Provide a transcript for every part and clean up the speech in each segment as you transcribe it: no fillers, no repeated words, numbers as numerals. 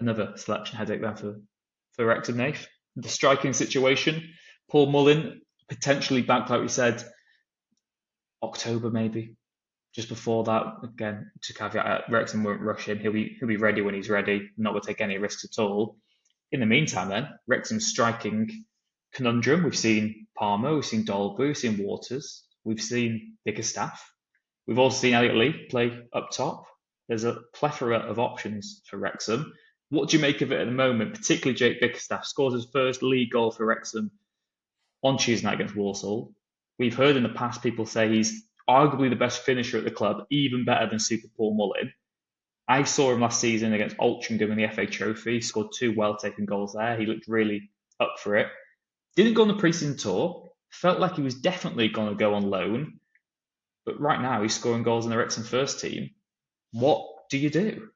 another selection headache then for Wrexham, Nath. The striking situation, Paul Mullin potentially back, like we said, October maybe. Just before that, again, to caveat, Wrexham won't rush him. He'll be ready when he's ready. Not going to take any risks at all. In the meantime, then Wrexham's striking conundrum. We've seen Palmer, we've seen Dalby, we've seen Waters, we've seen Bickerstaff. We've also seen Elliot Lee play up top. There's a plethora of options for Wrexham. What do you make of it at the moment? Particularly Jake Bickerstaff scores his first league goal for Wrexham on Tuesday night against Walsall. We've heard in the past people say he's arguably the best finisher at the club, even better than Super Paul Mullin. I saw him last season against Altrincham in the FA Trophy. He scored two well-taken goals there. He looked really up for it. Didn't go on the pre-season tour. Felt like he was definitely going to go on loan. But right now, he's scoring goals in the Wrexham first team. What do you do?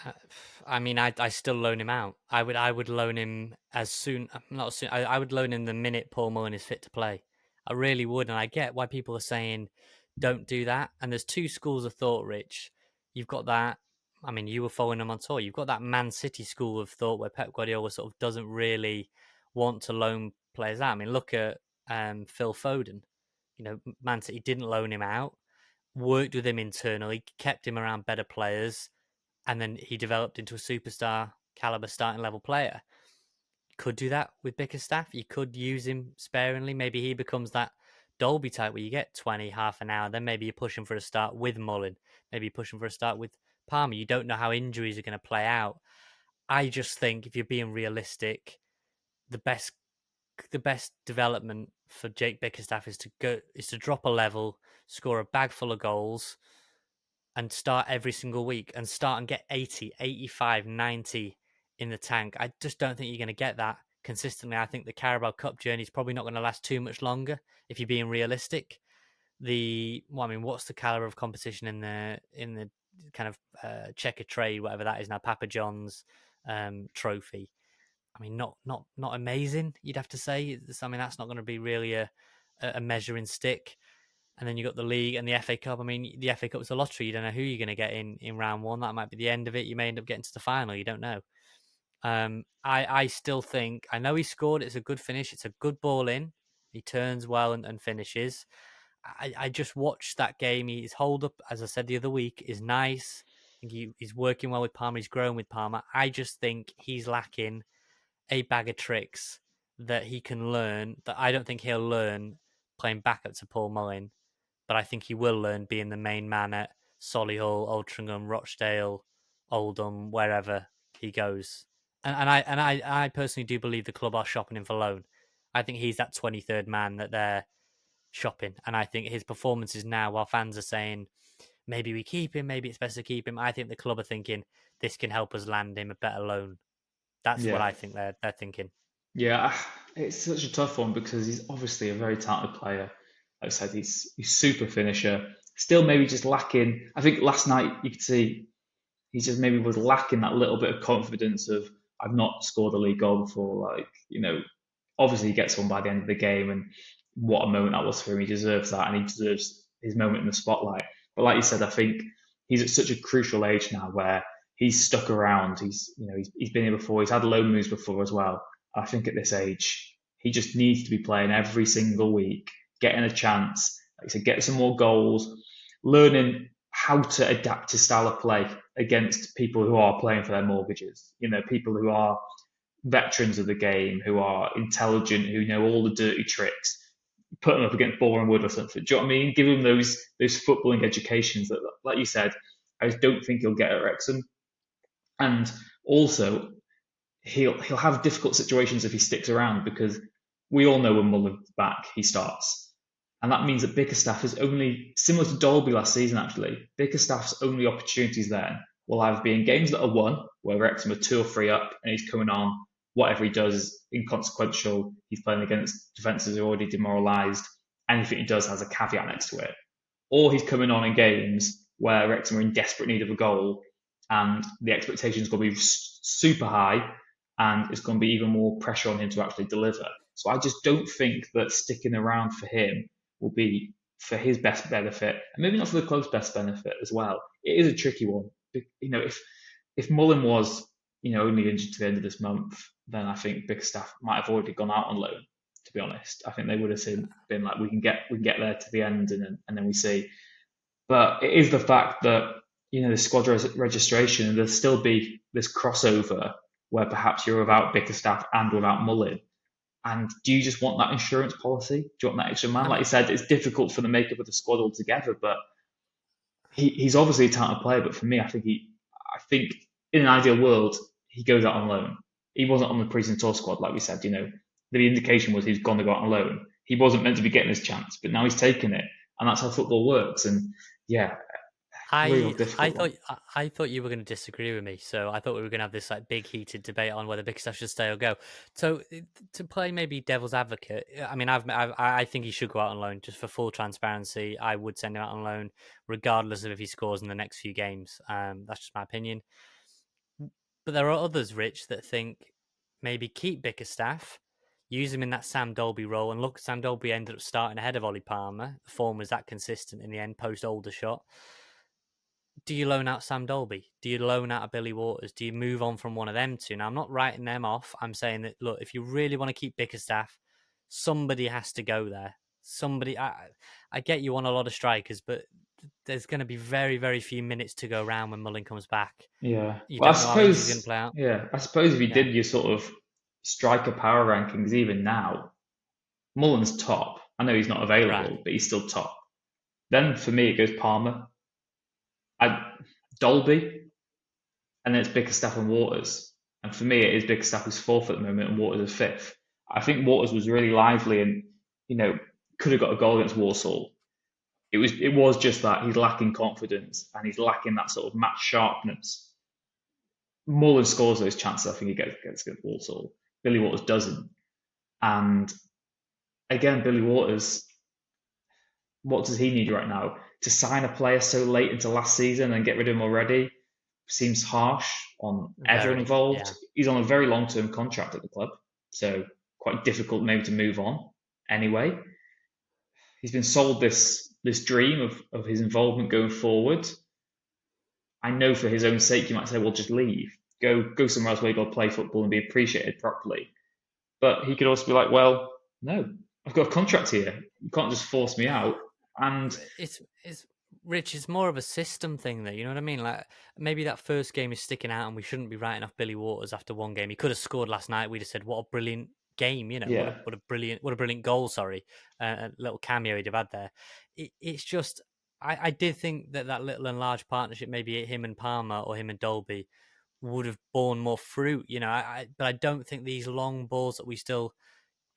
Uh, I mean, I still loan him out. I would loan him as soon, not as soon. I would loan him the minute Paul Mullin is fit to play. I really would, and I get why people are saying don't do that. And there's two schools of thought, Rich. You've got that. I mean, you were following him on tour. You've got that Man City school of thought where Pep Guardiola sort of doesn't really want to loan players out. I mean, look at Phil Foden. Man City didn't loan him out, worked with him internally, kept him around better players, and then he developed into a superstar caliber starting level player. You could do that with Bickerstaff. You could use him sparingly. Maybe he becomes that Dalby type where you get 20, half an hour. Then maybe you're pushing for a start with Mullin. Maybe you're pushing for a start with Palmer. You don't know how injuries are going to play out. I just think if you're being realistic, the best development for Jake Bickerstaff is to drop a level, score a bag full of goals, and start every single week and start and get 80, 85, 90 in the tank. I just don't think you're going to get that consistently. I think the Carabao Cup journey is probably not going to last too much longer if you're being realistic. What's the caliber of competition in the kind of checker trade, whatever that is now, Papa John's trophy? I mean, not amazing, you'd have to say. I mean, that's not going to be really a measuring stick. And then you got the league and the FA Cup. I mean, the FA Cup is a lottery. You don't know who you're going to get in round one. That might be the end of it. You may end up getting to the final. You don't know. I still think, I know he scored. It's a good finish. It's a good ball in. He turns well and finishes. I just watched that game. His hold up, as I said the other week, is nice. I think he's working well with Palmer. He's growing with Palmer. I just think he's lacking a bag of tricks that he can learn that I don't think he'll learn playing backup to Paul Mullin, but I think he will learn being the main man at Solihull, Altrincham, Rochdale, Oldham, wherever he goes. And I personally do believe the club are shopping him for loan. I think he's that 23rd man that they're shopping. And I think his performances now, while fans are saying maybe we keep him, maybe it's best to keep him, I think the club are thinking this can help us land him a better loan. That's what Yeah, I think they're thinking. yeah, it's such a tough one because he's obviously a very talented player. Like I said, he's super finisher. Still, maybe just lacking. I think last night you could see he just maybe was lacking that little bit of confidence of I've not scored a league goal before. Obviously he gets one by the end of the game, and what a moment that was for him. He deserves that, and he deserves his moment in the spotlight. But like you said, I think he's at such a crucial age now where he's stuck around. He's been here before. He's had loan moves before as well. I think at this age, he just needs to be playing every single week, getting a chance. Like I said, get some more goals, learning how to adapt his style of play against people who are playing for their mortgages. People who are veterans of the game, who are intelligent, who know all the dirty tricks. Put them up against Boreham Wood or something. Do you know what I mean? Give him those footballing educations that, like you said, I just don't think he'll get at Wrexham. And also, he'll have difficult situations if he sticks around because we all know when Mullen's back, he starts. And that means that Bickerstaff is only, similar to Dalby last season actually, Bickerstaff's only opportunities then will either be in games that are won, where Wrexham are 2 or 3 up and he's coming on, whatever he does is inconsequential, he's playing against defences who are already demoralised, anything he does has a caveat next to it. Or he's coming on in games where Wrexham are in desperate need of a goal and the expectations are going to be super high and it's going to be even more pressure on him to actually deliver. So I just don't think that sticking around for him will be for his best benefit, and maybe not for the club's best benefit as well. It is a tricky one. If if Mullin was, only injured to the end of this month, then I think Bickerstaff might have already gone out on loan. To be honest, I think they would have been like, we can get there to the end, and then we see. But it is the fact that the squad registration, and there'll still be this crossover where perhaps you're without Bickerstaff and without Mullin. And do you just want that insurance policy? Do you want that extra man? I Like mean, you said, it's difficult for the makeup of the squad altogether, but he's obviously a talented player. But for me, I think in an ideal world, he goes out on loan. He wasn't on the pre-season tour squad, like we said. The indication was he's going to go out on loan. He wasn't meant to be getting his chance, but now he's taken it, and that's how football works. And yeah, real I difficult one. thought I thought you were going to disagree with me, so I thought we were going to have this like big heated debate on whether Bickerstaff should stay or go. So to play maybe devil's advocate, I mean, I think he should go out on loan just for full transparency. I would send him out on loan regardless of if he scores in the next few games. That's just my opinion. But there are others, Rich, that think maybe keep Bickerstaff, use him in that Sam Dalby role, and look, Sam Dalby ended up starting ahead of Ollie Palmer. The form was that consistent in the end post Aldershot. Do you loan out Sam Dolby? Do you loan out a Billy Waters? Do you move on from one of them two? Now, I'm not writing them off. I'm saying that, look, if you really want to keep Bickerstaff, somebody has to go there. Somebody, I get you want a lot of strikers, but there's going to be very, very few minutes to go around when Mullin comes back. Yeah. You Well, I don't know how injuries are going to suppose, play out. yeah, I suppose if you You know, did your sort of striker power rankings even now, Mullen's top. I know he's not right. available, but he's still top. Then for me, it goes Palmer, I, Dolby, and then it's Bickerstaff and Waters. And for me, it is Bickerstaff who's fourth at the moment and Waters is fifth. I think Waters was really lively and, could have got a goal against Walsall. It was just that he's lacking confidence and he's lacking that sort of match sharpness. Mullin scores those chances. I think he gets against Walsall. Billy Waters doesn't. And again, Billy Waters, what does he need right now? To sign a player so late into last season and get rid of him already seems harsh on everyone Very, involved. yeah. He's on a very long-term contract at the club, so quite difficult maybe to move on anyway. He's been sold this dream of his involvement going forward. I know for his own sake, you might say, well, just leave. Go somewhere else where you got to play football and be appreciated properly. But he could also be like, well, no, I've got a contract here. You can't just force me out. And It's Rich. It's more of a system thing, though. You know what I mean? Like maybe that first game is sticking out, and we shouldn't be writing off Billy Waters after one game. He could have scored last night. We'd have said, "What a brilliant game!" You know, yeah, what a brilliant goal. Sorry, a little cameo he'd have had there. It's just, I did think that little and large partnership, maybe him and Palmer or him and Dolby, would have borne more fruit. You know, but I don't think these long balls that we still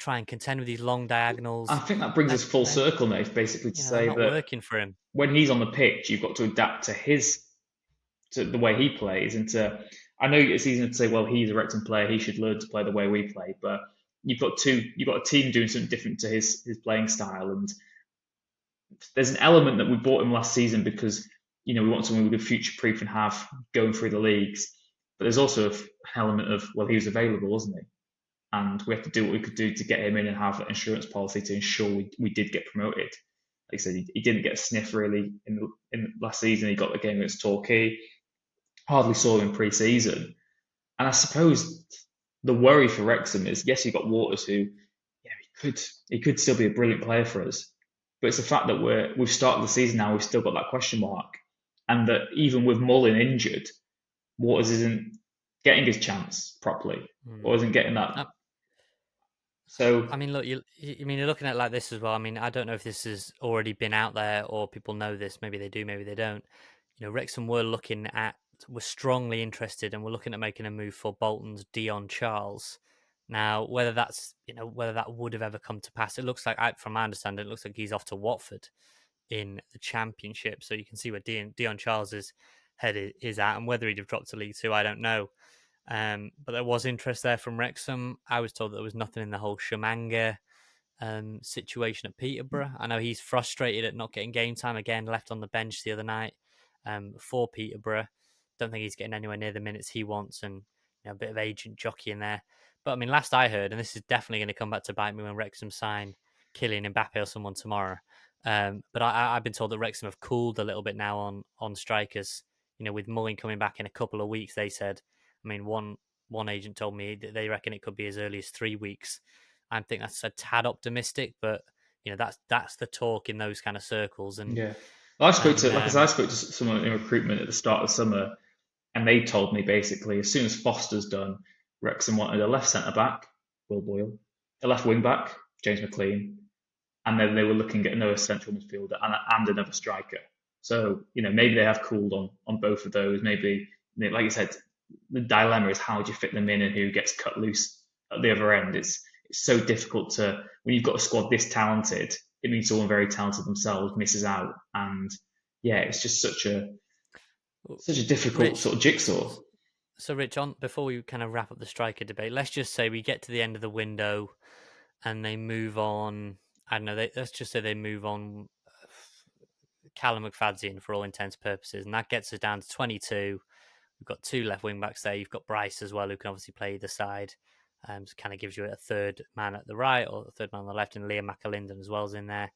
try and contend with these long I diagonals. think that brings us full They're circle, mate, basically to they're say not that working for him. when he's on the pitch, you've got to adapt to the way he plays. I know it's easy to say, well, he's a Wrexham player, he should learn to play the way we play. But you've got a team doing something different to his playing style, and there's an element that we bought him last season because we want someone we could future proof and have going through the leagues. But there's also an element of, well, he was available, wasn't he? And we have to do what we could do to get him in and have that insurance policy to ensure we did get promoted. Like I said, he didn't get a sniff really in last season. He got the game against Torquay. Hardly saw him in pre-season. And I suppose the worry for Wrexham is, yes, you got Waters who, he could still be a brilliant player for us. But it's the fact that we've started the season now, we've still got that question mark. And that even with Mullin injured, Waters isn't getting his chance properly Hmm. or isn't getting that. Uh, So I mean, look, you're looking at it like this as well. I mean, I don't know if this has already been out there or people know this. Maybe they do, maybe they don't. You know, Wrexham were strongly interested, and we're looking at making a move for Bolton's Dion Charles. Now, whether that would have ever come to pass, it looks like, from my understanding, it looks like he's off to Watford in the Championship. So you can see where Dion Charles's head is at, and whether he'd have dropped to League Two, I don't know. But there was interest there from Wrexham. I was told that there was nothing in the whole Shamanga situation at Peterborough. I know he's frustrated at not getting game time again, left on the bench the other night for Peterborough. Don't think he's getting anywhere near the minutes he wants, and a bit of agent jockey in there. But I mean, last I heard, and this is definitely going to come back to bite me when Wrexham sign Kylian Mbappe or someone tomorrow. But I've been told that Wrexham have cooled a little bit now on strikers. with Mullin coming back in a couple of weeks, they said. I mean, one agent told me that they reckon it could be as early as 3 weeks. I think that's a tad optimistic, but that's the talk in those kind of circles. And Yeah. Well, and I spoke to someone in recruitment at the start of the summer, and they told me basically as soon as Foster's done, Wrexham wanted a left centre back, Will Boyle, a left wing back, James McLean, and then they were looking at another central midfielder and another striker. So maybe they have cooled on both of those. Maybe like you said, the dilemma is how do you fit them in and who gets cut loose at the other end. It's so difficult to when you've got a squad this talented. It means someone very talented themselves misses out, and yeah, it's just such a difficult Rich, sort of jigsaw. so Rich, on before we kind of wrap up the striker debate, let's just say we get to the end of the window and they move on. I don't know. Let's just say they move on Callum McFadzean for all intents and purposes, and that gets us down to 22. We've got two left wing backs there. You've got Bryce as well, who can obviously play either side. So kind of gives you a third man at the right or a third man on the left, and Liam McAlinden as well is in there.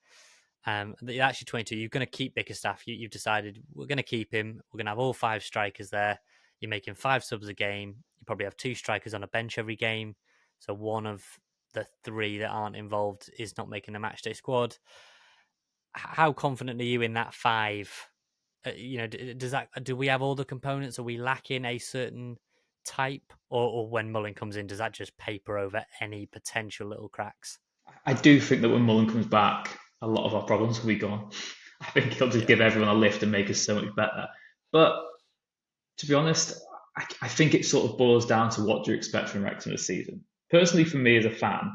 Actually, 22. You're going to keep Bickerstaff. You've decided we're going to keep him. We're going to have all five strikers there. You're making 5 subs a game. You probably have 2 strikers on a bench every game. So one of the 3 that aren't involved is not making the matchday squad. How confident are you in that 5? Do we have all the components? Are we lacking a certain type, or when Mullin comes in, does that just paper over any potential little cracks? I do think that when Mullen comes back, a lot of our problems will be gone. I think he'll just Yeah, give everyone a lift and make us so much better. But to be honest, I think it sort of boils down to what do you expect from Wrexham this season. Personally, for me as a fan,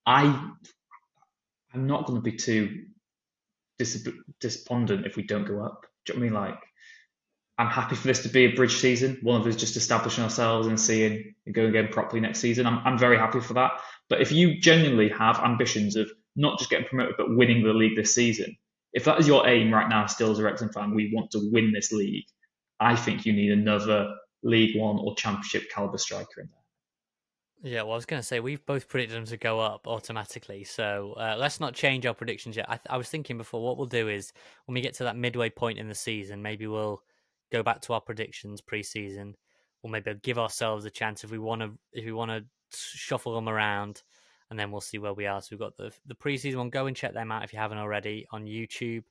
I I'm not going to be too despondent if we don't go up. Do you know what I mean? Like, I'm happy for this to be a bridge season, one of us just establishing ourselves and seeing and going again properly next season. I'm very happy for that. But if you genuinely have ambitions of not just getting promoted but winning the league this season, if that is your aim right now, still as a Wrexham fan, we want to win this league. I think you need another League One or Championship caliber striker in there. yeah. Well, I was going to say we've both predicted them to go up automatically, so let's not change our predictions yet. I was thinking before, what we'll do is when we get to that midway point in the season, maybe we'll go back to our predictions pre-season, or maybe give ourselves a chance if we want to shuffle them around, and then we'll see where we are. So we've got the pre-season one. Go and check them out if you haven't already on YouTube,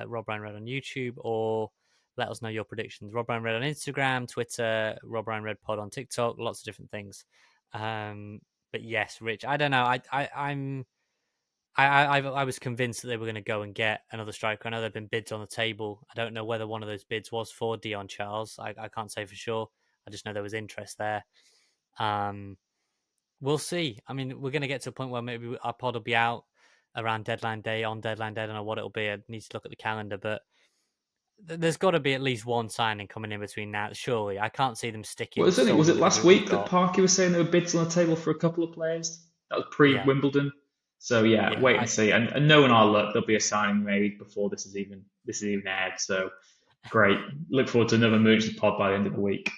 Rob Ryan Red on YouTube, or let us know your predictions. Rob Ryan Red on Instagram, Twitter, Rob Ryan Red Pod on TikTok, lots of different things. But yes, Rich, I don't know. I was convinced that they were going to go and get another striker. I know there've been bids on the table. I don't know whether one of those bids was for Dion Charles. I can't say for sure. I just know there was interest there. Um, we'll see. I mean, we're going to get to a point where maybe our pod will be out around deadline day, on deadline day. I don't know what it'll be. I need to look at the calendar, but there's got to be at least one signing coming in between now. Surely, I can't see them Well, sticking was solely it with the last group we've week that got. Parky was saying there were bids on the table for a couple of players? That was pre Yeah, Wimbledon. So yeah, yeah. wait and see. And knowing our luck, there'll be a signing made before this is even aired. So great. Look forward to another emergency pod by the end of the week.